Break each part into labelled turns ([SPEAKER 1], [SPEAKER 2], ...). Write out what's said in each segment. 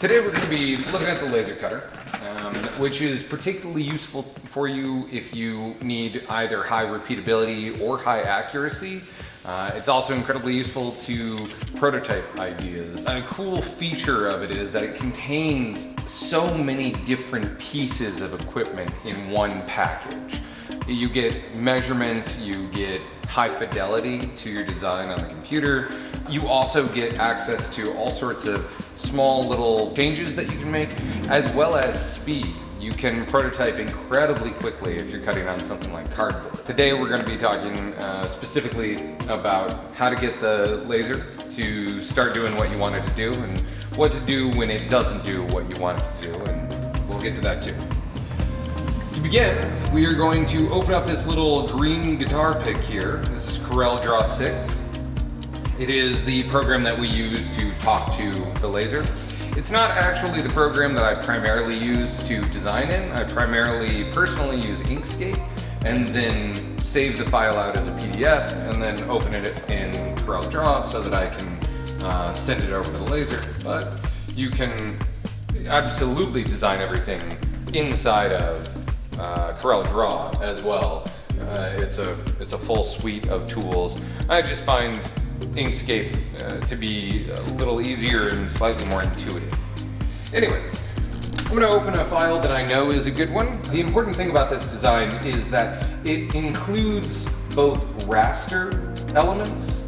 [SPEAKER 1] Today we're going to be looking at the laser cutter, which is particularly useful for you if you need either high repeatability or high accuracy. It's also incredibly useful to prototype ideas. A cool feature of it is that it contains so many different pieces of equipment in one package. You get measurement, you get high fidelity to your design on the computer. You also get access to all sorts of small little changes that you can make, as well as speed. You can prototype incredibly quickly if you're cutting on something like cardboard. Today we're going to be talking specifically about how to get the laser to start doing what you want it to do, and what to do when it doesn't do what you want it to do, and we'll get to that too. To begin, we are going to open up this little green guitar pick here. This is CorelDRAW 6. It is the program that we use to talk to the laser. It's not actually the program that I primarily use to design in. I primarily personally use Inkscape and then save the file out as a PDF and then open it in CorelDRAW so that I can send it over to the laser. But you can absolutely design everything inside of CorelDRAW as well. It's a full suite of tools. I just find Inkscape to be a little easier and slightly more intuitive. Anyway, I'm going to open a file that I know is a good one. The important thing about this design is that it includes both raster elements,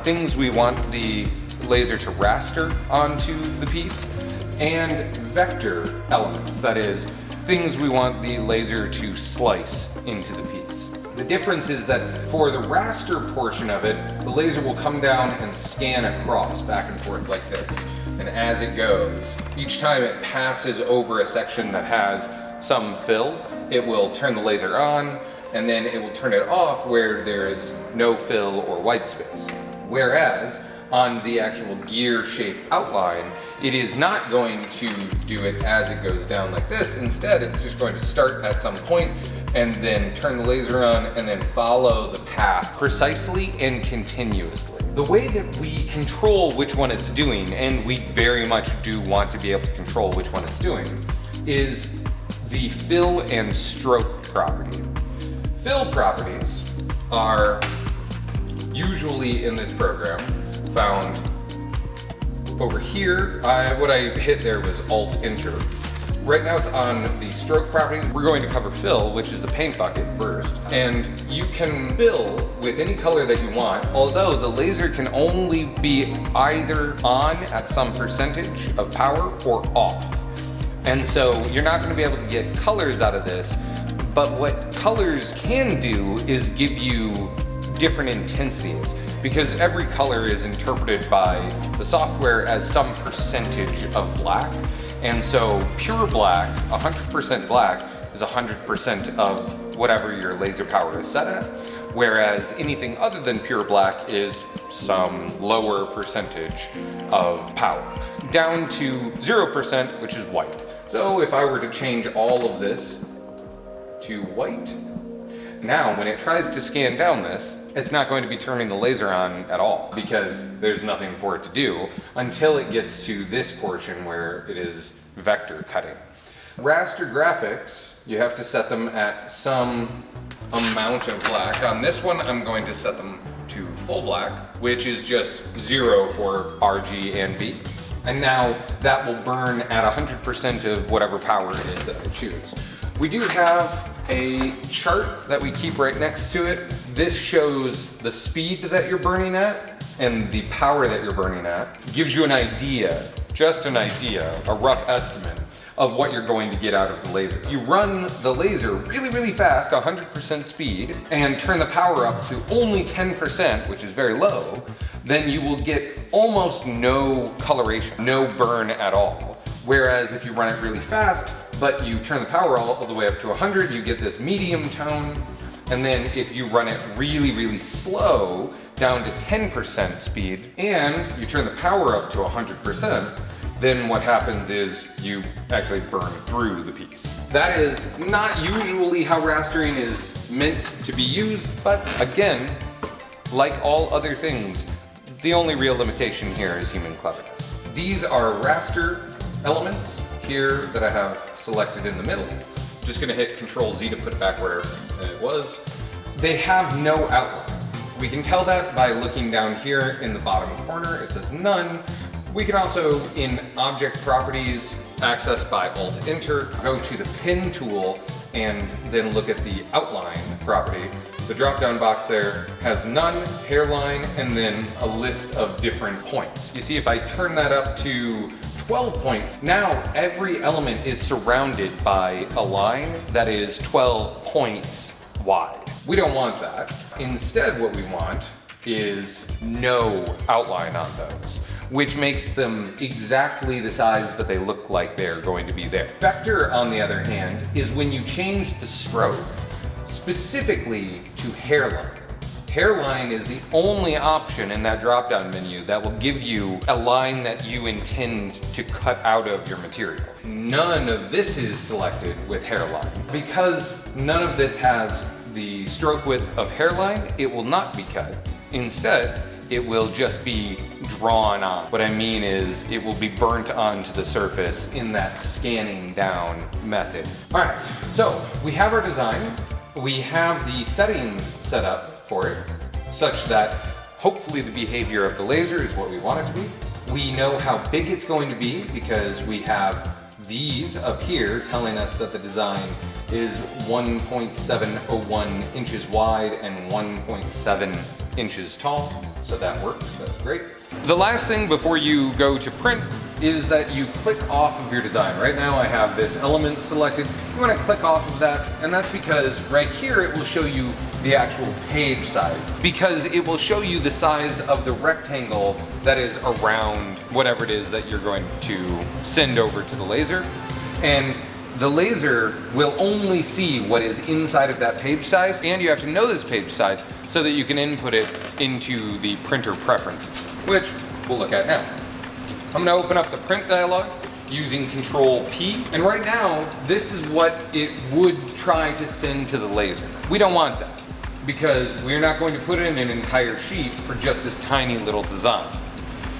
[SPEAKER 1] things we want the laser to raster onto the piece, and vector elements, that is, things we want the laser to slice into the piece. The difference is that for the raster portion of it, the laser will come down and scan across back and forth like this. And as it goes, each time it passes over a section that has some fill, it will turn the laser on, and then it will turn it off where there is no fill or white space. Whereas on the actual gear shape outline, it is not going to do it as it goes down like this. Instead, it's just going to start at some point and then turn the laser on and then follow the path precisely and continuously. The way that we control which one it's doing, and we very much do want to be able to control which one it's doing, is the fill and stroke property. Fill properties are usually in this program found over here. What I hit there was Alt-Enter. Right now it's on the stroke property. We're going to cover fill, which is the paint bucket first. And you can fill with any color that you want, although the laser can only be either on at some percentage of power or off. And so you're not going to be able to get colors out of this, but what colors can do is give you different intensities, because every color is interpreted by the software as some percentage of black. And so pure black, 100% black, is 100% of whatever your laser power is set at, whereas anything other than pure black is some lower percentage of power, down to 0%, which is white. So if I were to change all of this to white, now when it tries to scan down this, it's not going to be turning the laser on at all, because there's nothing for it to do until it gets to this portion where it is vector cutting. Raster graphics, you have to set them at some amount of black. On this one, I'm going to set them to full black, which is just 0 for RG and B. And now that will burn at 100% of whatever power it is that I choose. We do have a chart that we keep right next to it. This shows the speed that you're burning at and the power that you're burning at. It gives you an idea, just an idea, a rough estimate of what you're going to get out of the laser. You run the laser really, really fast, 100% speed, and turn the power up to only 10%, which is very low, then you will get almost no coloration, no burn at all. Whereas if you run it really fast, but you turn the power all the way up to 100, you get this medium tone. And then if you run it really, really slow, down to 10% speed, and you turn the power up to 100%, then what happens is you actually burn through the piece. That is not usually how rastering is meant to be used, but again, like all other things, the only real limitation here is human cleverness. These are raster elements here that I have selected in the middle. Just gonna hit Control Z to put it back where it was. They have no outline. We can tell that by looking down here in the bottom corner. It says none. We can also, in Object Properties, access by Alt-Enter, go to the Pin tool, and then look at the Outline property. The drop-down box there has none, hairline, and then a list of different points. You see, if I turn that up to 12 points, now every element is surrounded by a line that is 12 points wide. We don't want that. Instead, what we want is no outline on those, which makes them exactly the size that they look like they're going to be there. Vector, on the other hand, is when you change the stroke specifically to hairline. Hairline is the only option in that drop-down menu that will give you a line that you intend to cut out of your material. None of this is selected with hairline. Because none of this has the stroke width of hairline, it will not be cut. Instead, it will just be drawn on. What I mean is it will be burnt onto the surface in that scanning down method. All right, so we have our design. We have the settings set up for it, such that hopefully the behavior of the laser is what we want it to be. We know how big it's going to be because we have these up here telling us that the design is 1.701 inches wide and 1.7 inches tall. So that works, that's great. The last thing before you go to print is that you click off of your design. Right now I have this element selected. You want to click off of that, and that's because right here it will show you the actual page size, because it will show you the size of the rectangle that is around whatever it is that you're going to send over to the laser. And the laser will only see what is inside of that page size, and you have to know this page size so that you can input it into the printer preferences, which we'll look at now. I'm gonna open up the print dialog using Control P, and right now, this is what it would try to send to the laser. We don't want that, because we're not going to put in an entire sheet for just this tiny little design.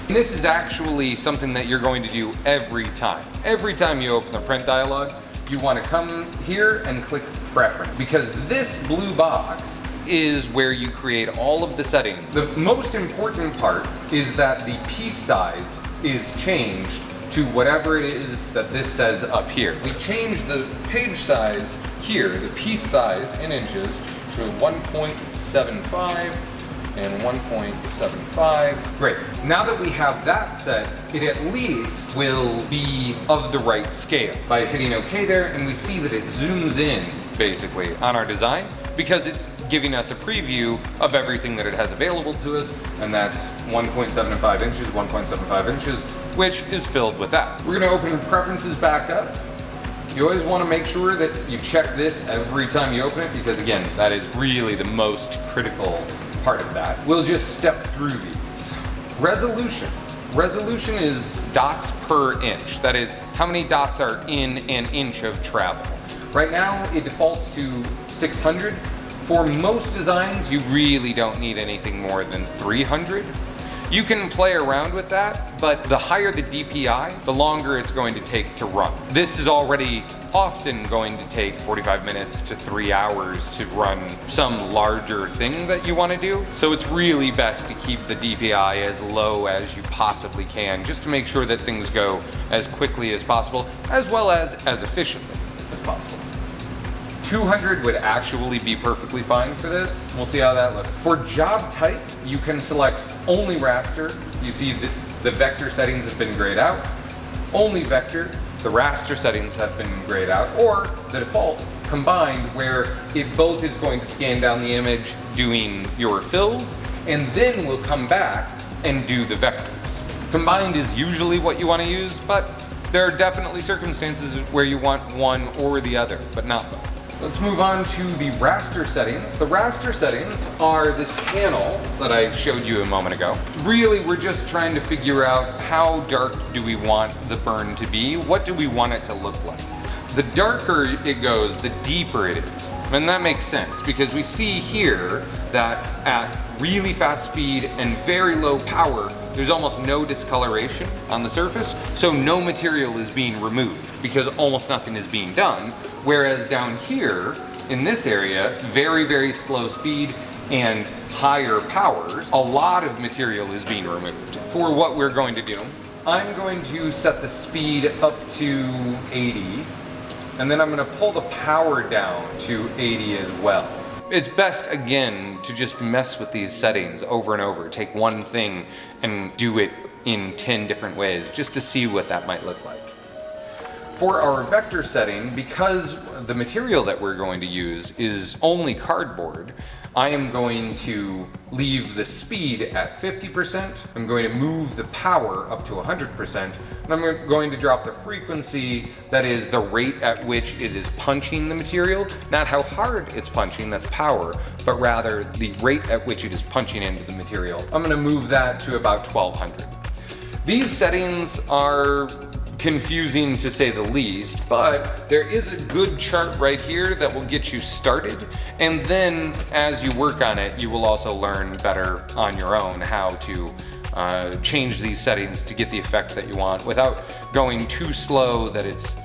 [SPEAKER 1] And this is actually something that you're going to do every time. Every time you open the print dialog, you want to come here and click Preference, because this blue box is where you create all of the settings. The most important part is that the piece size is changed to whatever it is that this says up here. We changed the page size here, the piece size in inches, to 1.75 and 1.75. Great. Now that we have that set, it at least will be of the right scale. By hitting OK there, and we see that it zooms in, basically, on our design, because it's giving us a preview of everything that it has available to us, and that's 1.75 inches, 1.75 inches, which is filled with that. We're gonna open preferences back up. You always wanna make sure that you check this every time you open it, because again, that is really the most critical part of that. We'll just step through these. Resolution. Resolution is dots per inch. That is how many dots are in an inch of travel. Right now, it defaults to 600. For most designs, you really don't need anything more than 300. You can play around with that, but the higher the DPI, the longer it's going to take to run. This is already often going to take 45 minutes to 3 hours to run some larger thing that you want to do. So it's really best to keep the DPI as low as you possibly can, just to make sure that things go as quickly as possible, as well as efficiently as possible. 200 would actually be perfectly fine for this. We'll see how that looks. For job type, you can select only raster. You see the vector settings have been grayed out. Only vector, the raster settings have been grayed out, or the default combined, where it both is going to scan down the image doing your fills, and then will come back and do the vectors. Combined is usually what you want to use, but there are definitely circumstances where you want one or the other, but not both. Let's move on to the raster settings. The raster settings are this panel that I showed you a moment ago. Really, we're just trying to figure out how dark do we want the burn to be? What do we want it to look like? the darker it goes, the deeper it is. And that makes sense because we see here that at really fast speed and very low power, there's almost no discoloration on the surface, so no material is being removed because almost nothing is being done. Whereas down here, in this area, very, very slow speed and higher powers, a lot of material is being removed. For what we're going to do, I'm going to set the speed up to 80, and then I'm gonna pull the power down to 80 as well. It's best, again, to just mess with these settings over and over. Take one thing and do it in 10 different ways, just to see what that might look like. For our vector setting, because the material that we're going to use is only cardboard, I am going to leave the speed at 50%, I'm going to move the power up to 100%, and I'm going to drop the frequency, that is the rate at which it is punching the material, not how hard it's punching, that's power, but rather the rate at which it is punching into the material. I'm going to move that to about 1200. These settings are confusing to say the least, but there is a good chart right here that will get you started, and then as you work on it, you will also learn better on your own how to change these settings to get the effect that you want without going too slow that it's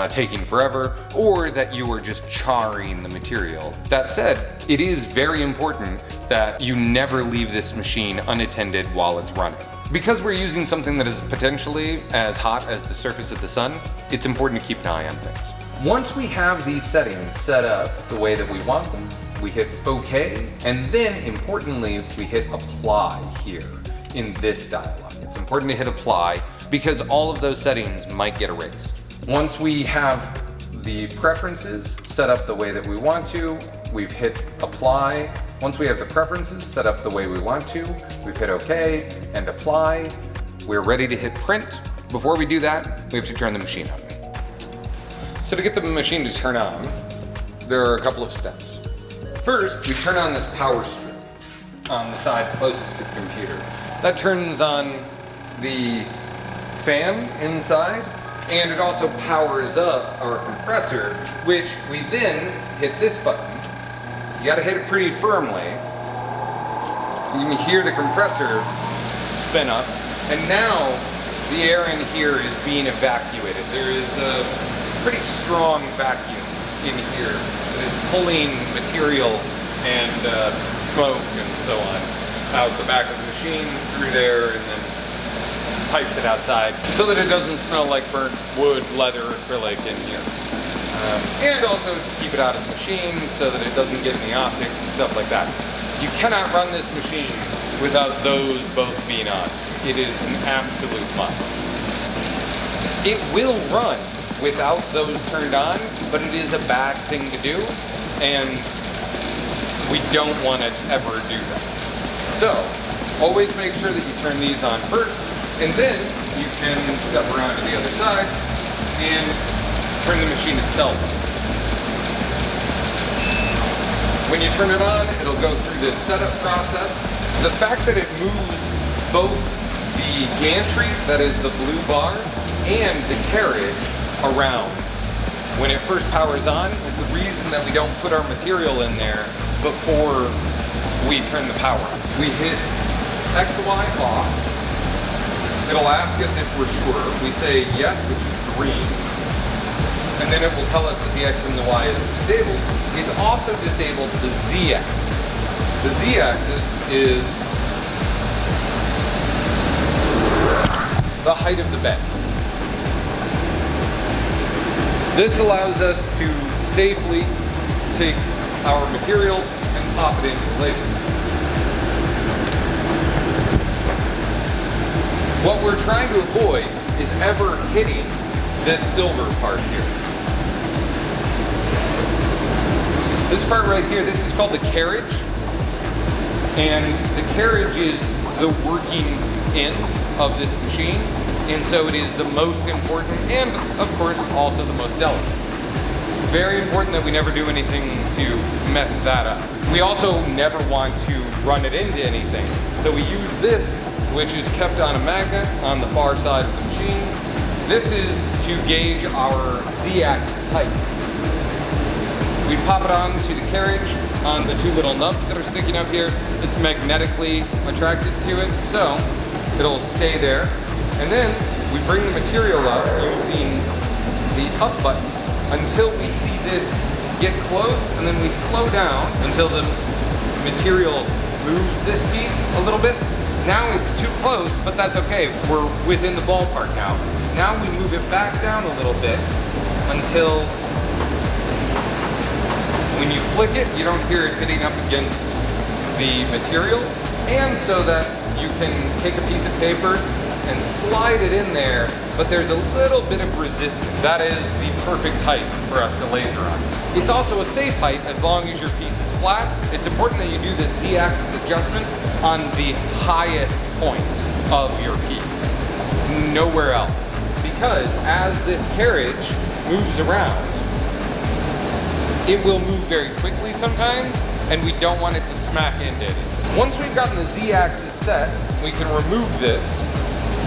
[SPEAKER 1] taking forever, or that you are just charring the material. That said, it is very important that you never leave this machine unattended while it's running. Because we're using something that is potentially as hot as the surface of the sun, it's important to keep an eye on things. Once we have these settings set up the way that we want them, we hit OK, and then importantly, we hit apply here in this dialog. It's important to hit apply because all of those settings might get erased. Once we have the preferences set up the way that we want to, we've hit apply. Once we have the preferences set up the way we want to, we've hit OK and apply. We're ready to hit print. Before we do that, we have to turn the machine on. So to get the machine to turn on, there are a couple of steps. First, we turn on this power strip on the side closest to the computer. That turns on the fan inside, and it also powers up our compressor, which we then hit this button. You gotta hit it pretty firmly. You can hear the compressor spin up, and now the air in here is being evacuated. There is a pretty strong vacuum in here that is pulling material and smoke and so on out the back of the machine, through there, and then pipes it outside so that it doesn't smell like burnt wood, leather, acrylic in here. And also to keep it out of the machine so that it doesn't get in the optics, stuff like that. You cannot run this machine without those both being on. It is an absolute must. It will run without those turned on, but it is a bad thing to do, and we don't want to ever do that. So, always make sure that you turn these on first, and then you can step around to the other side and turn the machine itself on. When you turn it on, it'll go through this setup process. The fact that it moves both the gantry, that is the blue bar, and the carriage around when it first powers on is the reason that we don't put our material in there before we turn the power on. We hit X, Y off. It'll ask us if we're sure. We say yes, which is green. And then it will tell us that the X and the Y is disabled. It's also disabled the Z-axis. The Z-axis is the height of the bed. This allows us to safely take our material and pop it into the laser. What we're trying to avoid is ever hitting this silver part here. This part right here, this is called the carriage. And the carriage is the working end of this machine. And so it is the most important and, of course, also the most delicate. Very important that we never do anything to mess that up. We also never want to run it into anything. So we use this, which is kept on a magnet on the far side of the machine. This is to gauge our Z-axis height. We pop it onto the carriage on the two little nubs that are sticking up here. It's magnetically attracted to it, so it'll stay there. And then we bring the material up using the up button until we see this get close, and then we slow down until the material moves this piece a little bit. Now it's too close, but that's okay. We're within the ballpark now. Now we move it back down a little bit until when you flick it, you don't hear it hitting up against the material. And so that you can take a piece of paper and slide it in there, but there's a little bit of resistance. That is the perfect height for us to laser on. It's also a safe height as long as your piece is flat. It's important that you do this Z-axis adjustment on the highest point of your piece, nowhere else. Because as this carriage moves around, it will move very quickly sometimes, and we don't want it to smack into it. Once we've gotten the Z-axis set, we can remove this,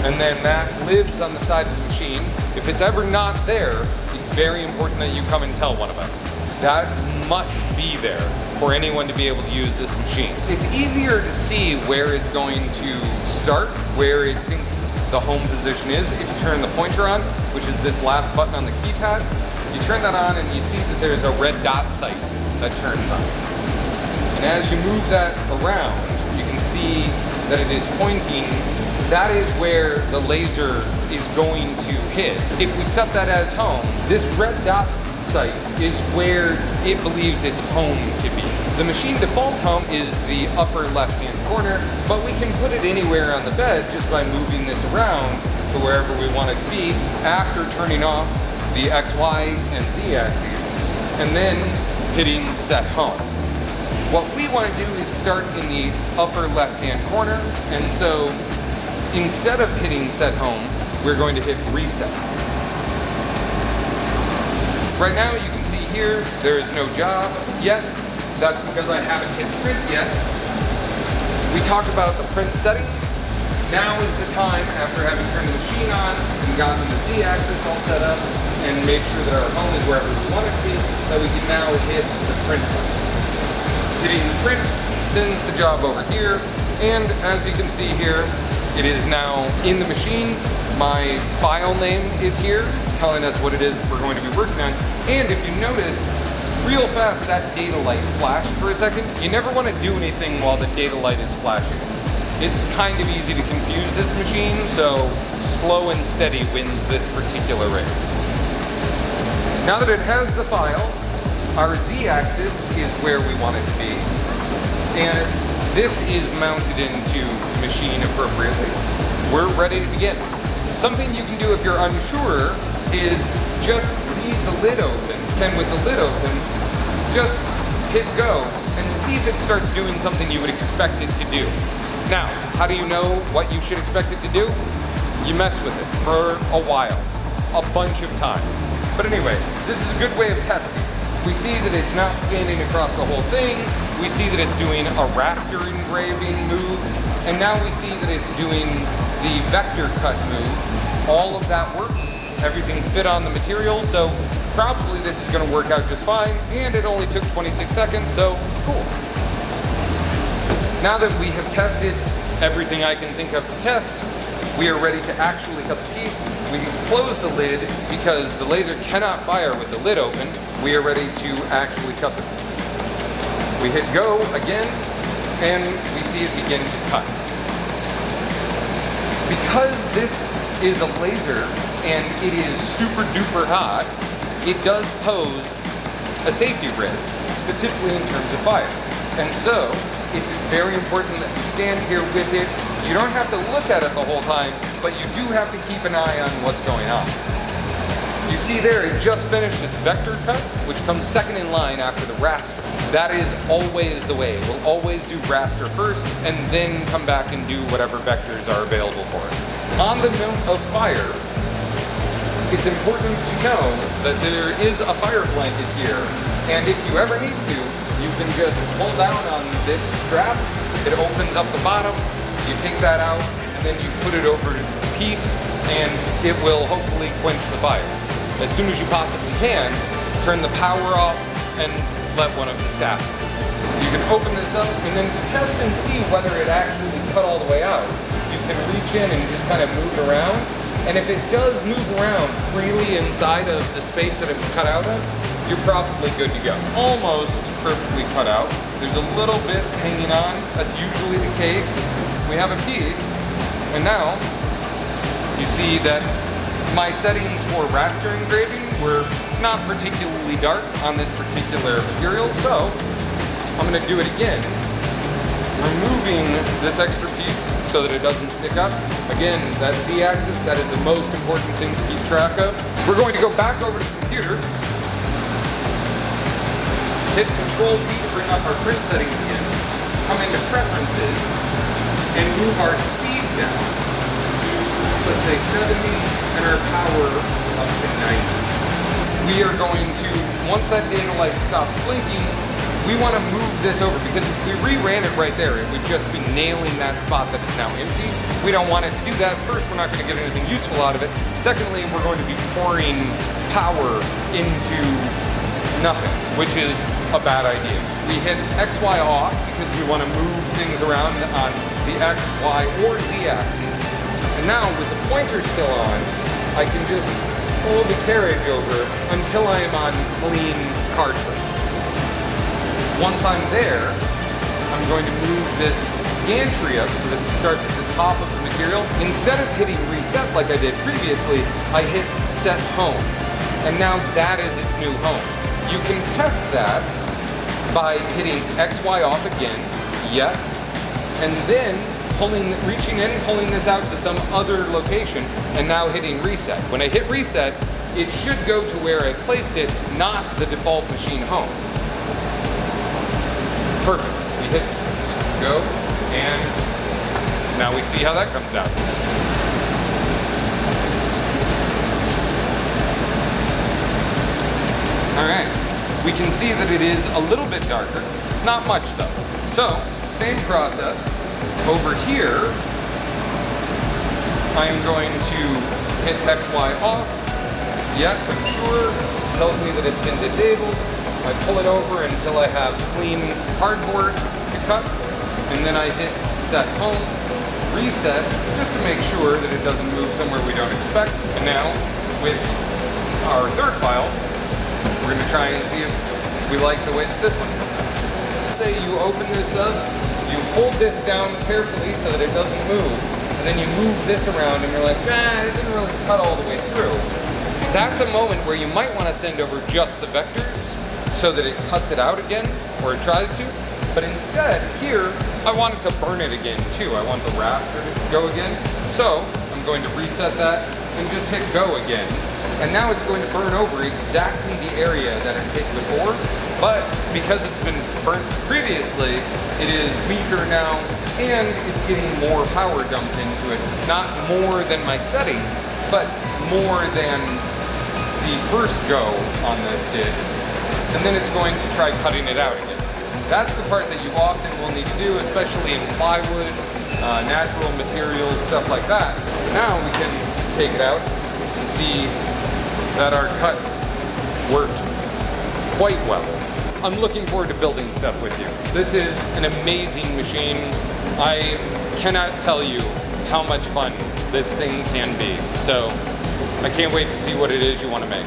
[SPEAKER 1] and then that lives on the side of the machine. If it's ever not there, it's very important that you come and tell one of us. That must be there for anyone to be able to use this machine. It's easier to see where it's going to start, where it thinks the home position is if you turn the pointer on, which is this last button on the keypad. You turn that on and you see that there's a red dot sight that turns on. And as you move that around, you can see that it is pointing. That is where the laser is going to hit. If we set that as home, this red dot sight is where it believes its home to be. The machine default home is the upper left-hand corner, but we can put it anywhere on the bed just by moving this around to wherever we want it to be after turning off the X, Y, and Z axes, and then hitting set home. What we want to do is start in the upper left-hand corner, and so instead of hitting set home, we're going to hit reset. Right now you can see here, there is no job yet. That's because I haven't hit print yet. We talked about the print settings. Now is the time, after having turned the machine on and gotten the Z-axis all set up and made sure that our home is wherever we want it to be, that we can now hit the print button. Hitting the print sends the job over here, and as you can see here, it is now in the machine. My file name is here, telling us what it is we're going to be working on. And if you noticed, real fast that data light flashed for a second. You never want to do anything while the data light is flashing. It's kind of easy to confuse this machine, so slow and steady wins this particular race. Now that it has the file, our Z-axis is where we want it to be. And this is mounted into the machine appropriately. We're ready to begin. Something you can do if you're unsure is just leave the lid open, and with the lid open, just hit go and see if it starts doing something you would expect it to do. Now, how do you know what you should expect it to do? You mess with it for a while, a bunch of times. But anyway, this is a good way of testing. We see that it's not scanning across the whole thing. We see that it's doing a raster engraving move. And now we see that it's doing the vector cut move. All of that works. Everything fit on the material. So probably this is going to work out just fine. And it only took 26 seconds, so cool. Now that we have tested everything I can think of to test, we are ready to actually cut the piece. We can close the lid because the laser cannot fire with the lid open. We are ready to actually cut the piece. We hit go again, and we see it begin to cut. Because this is a laser and it is super duper hot, it does pose a safety risk, specifically in terms of fire. And so, it's very important that you stand here with it. You don't have to look at it the whole time, but you do have to keep an eye on what's going on. You see there, it just finished its vector cut, which comes second in line after the raster. That is always the way. We'll always do raster first, and then come back and do whatever vectors are available for it. On the note of fire, it's important to know that there is a fire blanket here, and if you ever need to, you can just pull down on this strap, it opens up the bottom, you take that out, and then you put it over the piece, and it will hopefully quench the fire. As soon as you possibly can, turn the power off and let one of the staff. You can open this up, and then to test and see whether it actually cut all the way out, you can reach in and just kind of move it around. And if it does move around freely inside of the space that it was cut out of, you're probably good to go. Almost perfectly cut out. There's a little bit hanging on. That's usually the case. We have a piece, and now you see that my settings for raster engraving were not particularly dark on this particular material, so I'm gonna do it again, removing this extra piece so that it doesn't stick up. Again, that Z-axis, that is the most important thing to keep track of. We're going to go back over to the computer, hit Control-V to bring up our print settings again, come into Preferences, and move our speed down to, let's say, 70, and our power up to 90. We are going to, once that data light stops blinking, we want to move this over, because if we reran it right there, it would just be nailing that spot that is now empty. We don't want it to do that. First, we're not going to get anything useful out of it. Secondly, we're going to be pouring power into nothing, which is a bad idea. We hit X, Y off because we want to move things around on the X, Y, or Z axes. And now, with the pointer still on, I can just pull the carriage over until I am on clean cardboard. Once I'm there, I'm going to move this gantry up so that it starts at the top of the material. Instead of hitting reset like I did previously, I hit set home. And now that is its new home. You can test that by hitting X, Y off again, yes, and then reaching in, pulling this out to some other location, and now hitting reset. When I hit reset, it should go to where I placed it, not the default machine home. Perfect. We hit go, and now we see how that comes out. All right. We can see that it is a little bit darker, not much though. So, same process. Over here, I am going to hit X, Y off. Yes, I'm sure. It tells me that it's been disabled. I pull it over until I have clean cardboard to cut, and then I hit set home, reset, just to make sure that it doesn't move somewhere we don't expect. And now, with our third file, we're going to try and see if we like the way that this one comes out. Say you open this up, you hold this down carefully so that it doesn't move, and then you move this around and you're like, it didn't really cut all the way through. That's a moment where you might want to send over just the vectors so that it cuts it out again, or it tries to. But instead, here, I want it to burn it again too. I want the raster to go again. So I'm going to reset that and just hit go again. And now it's going to burn over exactly the area that it hit before. But because it's been burnt previously, it is weaker now, and it's getting more power dumped into it. Not more than my setting, but more than the first go on this did. And then it's going to try cutting it out again. That's the part that you often will need to do, especially in plywood, natural materials, stuff like that. Now we can take it out and see that our cut worked quite well. I'm looking forward to building stuff with you. This is an amazing machine. I cannot tell you how much fun this thing can be. So I can't wait to see what it is you want to make.